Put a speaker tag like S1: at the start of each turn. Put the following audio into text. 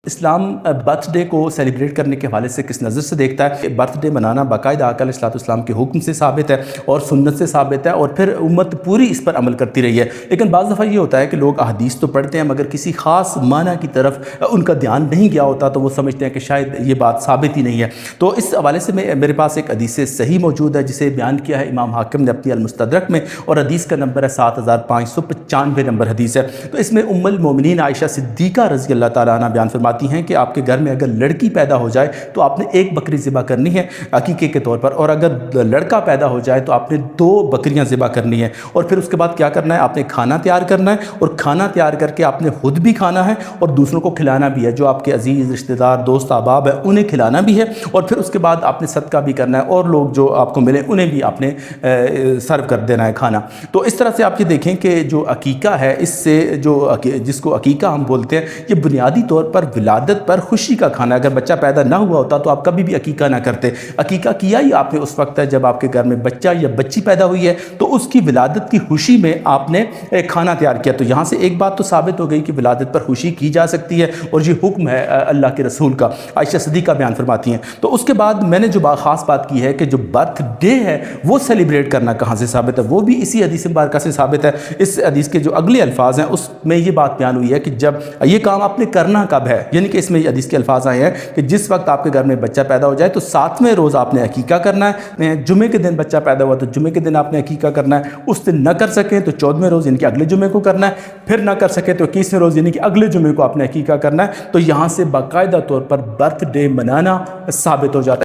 S1: اسلام birth day کو celebrate کرنے کے حوالے سے کس نظر سے دیکھتا ہے کہ برتھ ڈے منانا باقاعدہ آقا علیہ الصلوۃ والسلام کے حکم سے ثابت ہے اور سنت سے ثابت ہے اور پھر امت پوری اس پر عمل کرتی رہی ہے. لیکن بعض دفعہ یہ ہوتا ہے کہ لوگ احادیث تو پڑھتے ہیں مگر کسی خاص معنی کی طرف ان کا دھیان نہیں گیا ہوتا تو وہ سمجھتے ہیں کہ شاید یہ بات ثابت ہی نہیں ہے. تو اس حوالے سے میرے پاس ایک حدیث صحیح موجود ہے جسے بیان کیا ہے امام حاکم نے اپنی المستدرک میں اور حدیث کا نمبر ہے 7595 نمبر حدیث ہے. تو اس میں ام المومنین عائشہ صدیقہ رضی اللہ تعالیٰ عنہ بیان فرماتی ہیں کہ آپ کے گھر میں اگر لڑکی پیدا ہو جائے تو آپ نے ایک بکری ذبح کرنی ہے عقیقے کے طور پر، اور اگر لڑکا پیدا ہو جائے تو آپ نے 2 بکریاں ذبح کرنی ہے. اور پھر اس کے بعد کیا کرنا ہے، آپ نے کھانا تیار کرنا ہے اور کھانا تیار کر کے آپ نے خود بھی کھانا ہے اور دوسروں کو کھلانا بھی ہے، جو آپ کے عزیز رشتہ دار دوست احباب ہیں انہیں کھلانا بھی ہے. اور پھر اس کے بعد آپ نے صدقہ بھی کرنا ہے اور لوگ جو آپ کو ملے انہیں بھی آپ نے سرو کر دینا ہے کھانا. تو اس طرح سے آپ یہ دیکھیں کہ جو عقیقہ ہے، اس سے جس کو عقیقہ ہم بولتے ہیں، یہ بنیادی طور پر ولادت پر خوشی کا کھانا ہے. اگر بچہ پیدا نہ ہوا ہوتا تو آپ کبھی بھی عقیقہ نہ کرتے. عقیقہ کیا ہی آپ نے اس وقت ہے جب آپ کے گھر میں بچہ یا بچی پیدا ہوئی ہے، تو اس کی ولادت کی خوشی میں آپ نے کھانا تیار کیا. تو یہاں سے ایک بات تو ثابت ہو گئی کہ ولادت پر خوشی کی جا سکتی ہے اور یہ حکم ہے اللہ کے رسول کا. عائشہ صدیقہ بیان فرماتی ہیں. تو اس کے بعد میں نے جو خاص بات کی ہے کہ جو برتھ ڈے ہے وہ سیلیبریٹ کرنا کہاں سے ثابت ہے، وہ بھی اسی حدیث مبارکہ سے ثابت ہے. اس حدیث کے جو اگلے الفاظ ہیں اس میں یہ بات بیان ہوئی ہے کہ جب یہ کام آپ نے کرنا کب ہے، یعنی کہ اس میں یہ حدیث کے الفاظ آئے ہیں کہ جس وقت آپ کے گھر میں بچہ پیدا ہو جائے تو 7ویں روز آپ نے عقیقہ کرنا ہے. جمعے کے دن بچہ پیدا ہوا تو جمعے کے دن آپ نے عقیقہ کرنا ہے. اس دن نہ کر سکیں تو 14ویں روز یعنی کہ اگلے جمعے کو کرنا ہے. پھر نہ کر سکیں تو 21ویں روز یعنی کہ اگلے جمعے کو آپ نے عقیقہ کرنا ہے. تو یہاں سے باقاعدہ طور پر برتھ ڈے منانا ثابت ہو جاتا ہے.